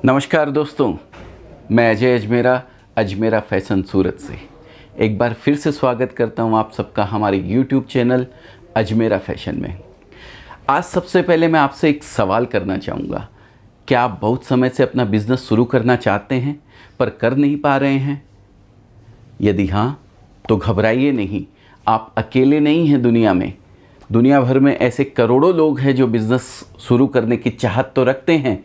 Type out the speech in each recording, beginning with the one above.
नमस्कार दोस्तों, मैं अजय अजमेरा अजमेरा फैशन सूरत से एक बार फिर से स्वागत करता हूं आप सबका हमारे YouTube चैनल अजमेरा फैशन में। आज सबसे पहले मैं आपसे एक सवाल करना चाहूँगा। क्या आप बहुत समय से अपना बिज़नेस शुरू करना चाहते हैं पर कर नहीं पा रहे हैं? यदि हाँ, तो घबराइए नहीं, आप अकेले नहीं हैं दुनिया में। दुनिया भर में ऐसे करोड़ों लोग हैं जो बिज़नेस शुरू करने की चाहत तो रखते हैं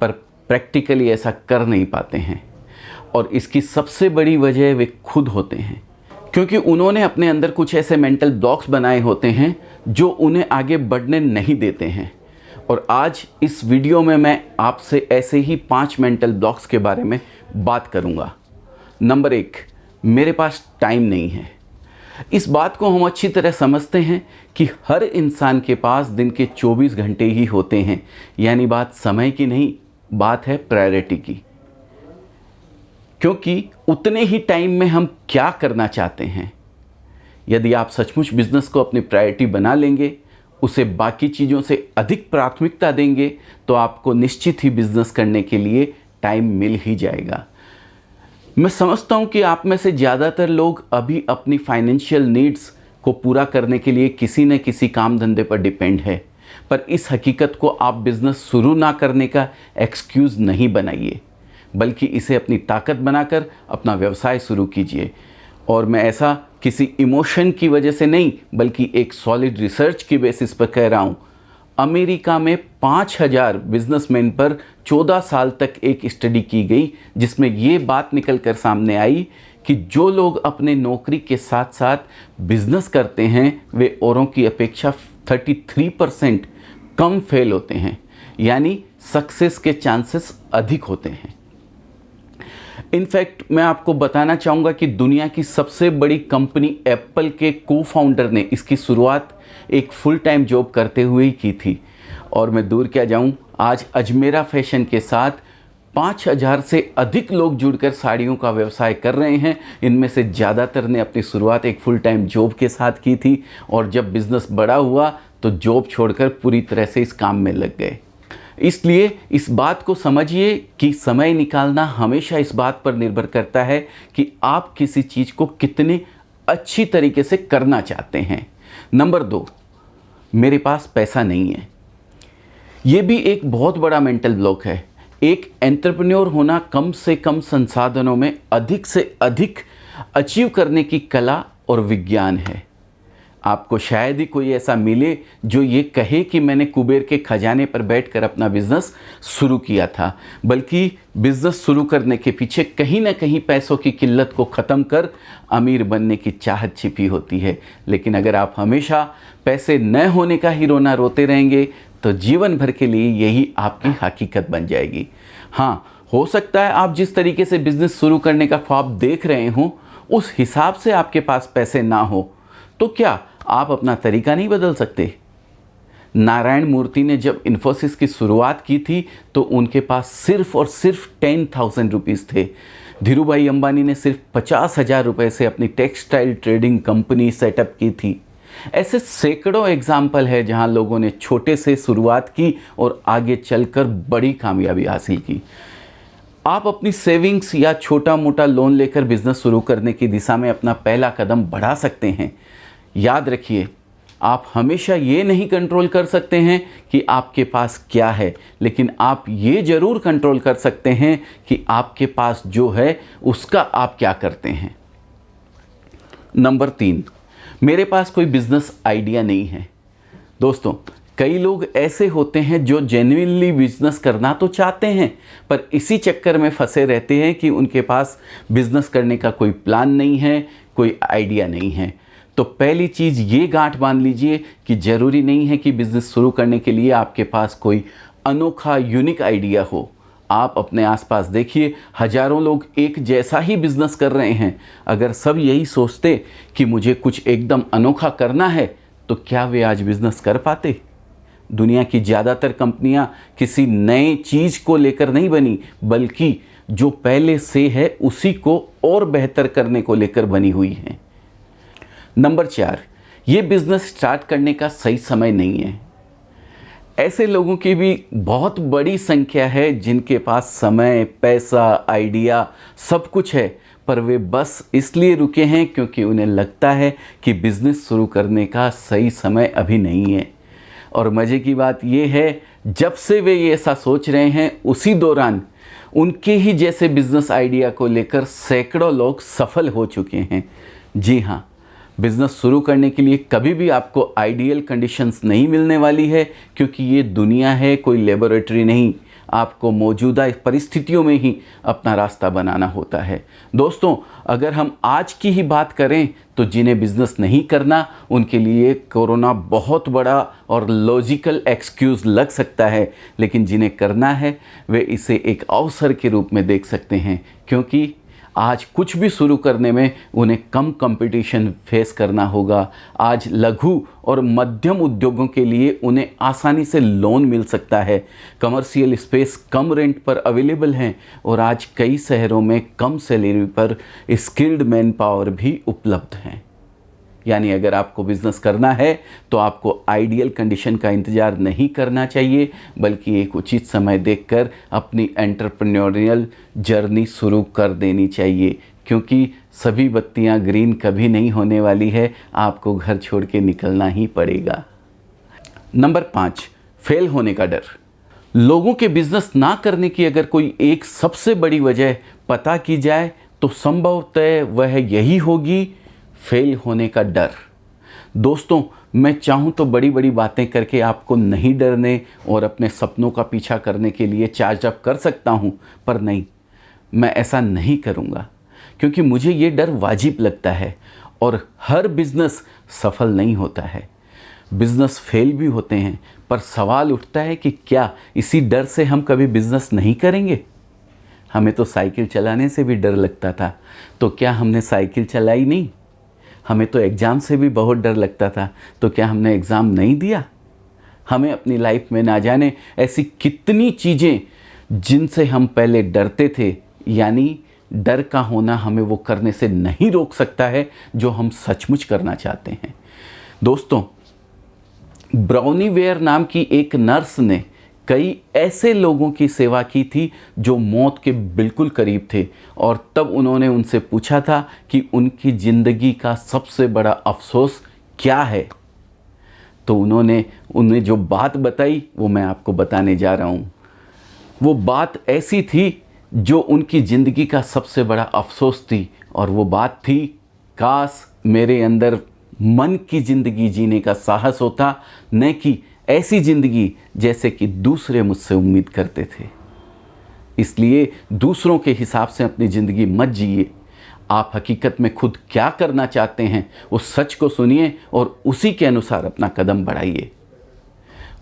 पर प्रैक्टिकली ऐसा कर नहीं पाते हैं। और इसकी सबसे बड़ी वजह वे खुद होते हैं, क्योंकि उन्होंने अपने अंदर कुछ ऐसे मेंटल ब्लॉक्स बनाए होते हैं जो उन्हें आगे बढ़ने नहीं देते हैं। और आज इस वीडियो में मैं आपसे ऐसे ही 5 मेंटल ब्लॉक्स के बारे में बात करूंगा। नंबर 1, मेरे पास टाइम नहीं है। इस बात को हम अच्छी तरह समझते हैं कि हर इंसान के पास दिन के 24 घंटे ही होते हैं, यानी बात समय की नहीं, बात है प्रायोरिटी की। क्योंकि उतने ही टाइम में हम क्या करना चाहते हैं। यदि आप सचमुच बिजनेस को अपनी प्रायोरिटी बना लेंगे, उसे बाकी चीज़ों से अधिक प्राथमिकता देंगे, तो आपको निश्चित ही बिजनेस करने के लिए टाइम मिल ही जाएगा। मैं समझता हूं कि आप में से ज़्यादातर लोग अभी अपनी फाइनेंशियल नीड्स को पूरा करने के लिए किसी न किसी काम धंधे पर डिपेंड है, पर इस हकीकत को आप बिज़नेस शुरू ना करने का एक्सक्यूज़ नहीं बनाइए, बल्कि इसे अपनी ताकत बनाकर अपना व्यवसाय शुरू कीजिए। और मैं ऐसा किसी इमोशन की वजह से नहीं, बल्कि एक सॉलिड रिसर्च की बेसिस पर कह रहा हूँ। अमेरिका में 5000 बिजनेसमैन पर 14 साल तक एक स्टडी की गई, जिसमें ये बात निकल कर सामने आई कि जो लोग अपने नौकरी के साथ साथ बिजनेस करते हैं वे औरों की अपेक्षा 33% कम फेल होते हैं, यानी सक्सेस के चांसेस अधिक होते हैं। इनफैक्ट मैं आपको बताना चाहूँगा कि दुनिया की सबसे बड़ी कंपनी एप्पल के को-फाउंडर ने इसकी शुरुआत एक फुल टाइम जॉब करते हुए ही की थी। और मैं दूर क्या जाऊँ, आज अजमेरा फैशन के साथ 5000 से अधिक लोग जुड़कर साड़ियों का व्यवसाय कर रहे हैं। इनमें से ज़्यादातर ने अपनी शुरुआत एक फुल टाइम जॉब के साथ की थी, और जब बिज़नेस बड़ा हुआ तो जॉब छोड़कर पूरी तरह से इस काम में लग गए। इसलिए इस बात को समझिए कि समय निकालना हमेशा इस बात पर निर्भर करता है कि आप किसी चीज़ को कितने अच्छी तरीके से करना चाहते हैं। नंबर 2, मेरे पास पैसा नहीं है। ये भी एक बहुत बड़ा मेंटल ब्लॉक है। एक एंटरप्रेन्योर होना कम से कम संसाधनों में अधिक से अधिक अचीव करने की कला और विज्ञान है। आपको शायद ही कोई ऐसा मिले जो ये कहे कि मैंने कुबेर के खजाने पर बैठकर अपना बिजनेस शुरू किया था, बल्कि बिजनेस शुरू करने के पीछे कहीं ना कहीं पैसों की किल्लत को ख़त्म कर अमीर बनने की चाहत छिपी होती है। लेकिन अगर आप हमेशा पैसे न होने का ही रोना रोते रहेंगे तो जीवन भर के लिए यही आपकी हकीकत बन जाएगी। हाँ, हो सकता है आप जिस तरीके से बिजनेस शुरू करने का ख्वाब देख रहे हो उस हिसाब से आपके पास पैसे ना हो, तो क्या आप अपना तरीका नहीं बदल सकते? नारायण मूर्ति ने जब इन्फोसिस की शुरुआत की थी तो उनके पास सिर्फ और सिर्फ 10,000 रुपीज़ थे। धीरूभाई अंबानी ने सिर्फ 50,000 रुपये से अपनी टेक्सटाइल ट्रेडिंग कंपनी सेटअप की थी। ऐसे सैकड़ों एग्जाम्पल है जहां लोगों ने छोटे से शुरुआत की और आगे चलकर बड़ी कामयाबी हासिल की। आप अपनी सेविंग्स या छोटा मोटा लोन लेकर बिजनेस शुरू करने की दिशा में अपना पहला कदम बढ़ा सकते हैं। याद रखिए, आप हमेशा ये नहीं कंट्रोल कर सकते हैं कि आपके पास क्या है, लेकिन आप ये ज़रूर कंट्रोल कर सकते हैं कि आपके पास जो है उसका आप क्या करते हैं। नंबर 3, मेरे पास कोई बिजनेस आइडिया नहीं है। दोस्तों, कई लोग ऐसे होते हैं जो जेन्युइनली बिजनेस करना तो चाहते हैं, पर इसी चक्कर में फंसे रहते हैं कि उनके पास बिजनेस करने का कोई प्लान नहीं है, कोई आइडिया नहीं है। तो पहली चीज़ ये गांठ बांध लीजिए कि ज़रूरी नहीं है कि बिज़नेस शुरू करने के लिए आपके पास कोई अनोखा यूनिक आइडिया हो। आप अपने आसपास देखिए, हज़ारों लोग एक जैसा ही बिज़नेस कर रहे हैं। अगर सब यही सोचते कि मुझे कुछ एकदम अनोखा करना है, तो क्या वे आज बिज़नेस कर पाते? दुनिया की ज़्यादातर कंपनियां किसी नए चीज़ को लेकर नहीं बनी, बल्कि जो पहले से है उसी को और बेहतर करने को लेकर बनी हुई हैं। नंबर 4, ये बिज़नेस स्टार्ट करने का सही समय नहीं है। ऐसे लोगों की भी बहुत बड़ी संख्या है जिनके पास समय, पैसा, आइडिया सब कुछ है, पर वे बस इसलिए रुके हैं क्योंकि उन्हें लगता है कि बिज़नेस शुरू करने का सही समय अभी नहीं है। और मज़े की बात यह है, जब से वे ये ऐसा सोच रहे हैं उसी दौरान उनके ही जैसे बिज़नेस आइडिया को लेकर सैकड़ों लोग सफल हो चुके हैं। जी हाँ, बिज़नेस शुरू करने के लिए कभी भी आपको आइडियल कंडीशंस नहीं मिलने वाली है, क्योंकि ये दुनिया है, कोई लेबोरेटरी नहीं। आपको मौजूदा परिस्थितियों में ही अपना रास्ता बनाना होता है। दोस्तों, अगर हम आज की ही बात करें तो जिन्हें बिज़नेस नहीं करना उनके लिए कोरोना बहुत बड़ा और लॉजिकल एक्सक्यूज़ लग सकता है, लेकिन जिन्हें करना है वे इसे एक अवसर के रूप में देख सकते हैं, क्योंकि आज कुछ भी शुरू करने में उन्हें कम कंपटीशन फेस करना होगा। आज लघु और मध्यम उद्योगों के लिए उन्हें आसानी से लोन मिल सकता है। कमर्शियल स्पेस कम रेंट पर अवेलेबल हैं और आज कई शहरों में कम सैलरी पर स्किल्ड मैन पावर भी उपलब्ध हैं। यानी अगर आपको बिज़नेस करना है तो आपको आइडियल कंडीशन का इंतज़ार नहीं करना चाहिए, बल्कि एक उचित समय देखकर अपनी एंटरप्रेन्योरियल जर्नी शुरू कर देनी चाहिए, क्योंकि सभी बत्तियां ग्रीन कभी नहीं होने वाली है। आपको घर छोड़ के निकलना ही पड़ेगा। नंबर 5, फेल होने का डर। लोगों के बिज़नेस ना करने की अगर कोई एक सबसे बड़ी वजह पता की जाए तो संभवतः वह यही होगी, फेल होने का डर। दोस्तों, मैं चाहूँ तो बड़ी बड़ी बातें करके आपको नहीं डरने और अपने सपनों का पीछा करने के लिए चार्ज अप कर सकता हूँ, पर नहीं, मैं ऐसा नहीं करूँगा, क्योंकि मुझे ये डर वाजिब लगता है। और हर बिज़नेस सफल नहीं होता है, बिज़नेस फेल भी होते हैं, पर सवाल उठता है कि क्या इसी डर से हम कभी बिज़नेस नहीं करेंगे? हमें तो साइकिल चलाने से भी डर लगता था, तो क्या हमने साइकिल चलाई नहीं? हमें तो एग्ज़ाम से भी बहुत डर लगता था, तो क्या हमने एग्ज़ाम नहीं दिया? हमें अपनी लाइफ में ना जाने ऐसी कितनी चीज़ें जिनसे हम पहले डरते थे, यानी डर का होना हमें वो करने से नहीं रोक सकता है जो हम सचमुच करना चाहते हैं। दोस्तों, ब्राउनी वेयर नाम की एक नर्स ने कई ऐसे लोगों की सेवा की थी जो मौत के बिल्कुल करीब थे, और तब उन्होंने उनसे पूछा था कि उनकी ज़िंदगी का सबसे बड़ा अफसोस क्या है। तो उन्हें जो बात बताई वो मैं आपको बताने जा रहा हूँ। वो बात ऐसी थी जो उनकी ज़िंदगी का सबसे बड़ा अफसोस थी, और वो बात थी, काश मेरे अंदर मन की ज़िंदगी जीने का साहस होता, न कि ऐसी ज़िंदगी जैसे कि दूसरे मुझसे उम्मीद करते थे। इसलिए दूसरों के हिसाब से अपनी ज़िंदगी मत जिए। आप हकीकत में खुद क्या करना चाहते हैं उस सच को सुनिए और उसी के अनुसार अपना कदम बढ़ाइए।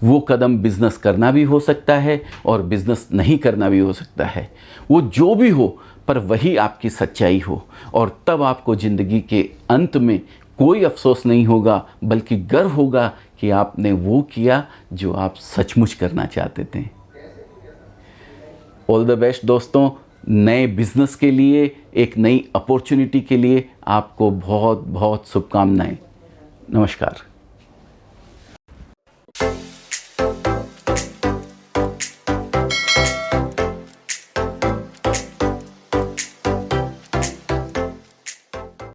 वो कदम बिज़नेस करना भी हो सकता है और बिज़नेस नहीं करना भी हो सकता है। वो जो भी हो, पर वही आपकी सच्चाई हो, और तब आपको ज़िंदगी के अंत में कोई अफसोस नहीं होगा, बल्कि गर्व होगा कि आपने वो किया जो आप सचमुच करना चाहते थे। ऑल द बेस्ट दोस्तों, नए बिज़नेस के लिए, एक नई अपॉर्चुनिटी के लिए आपको बहुत बहुत शुभकामनाएं। नमस्कार।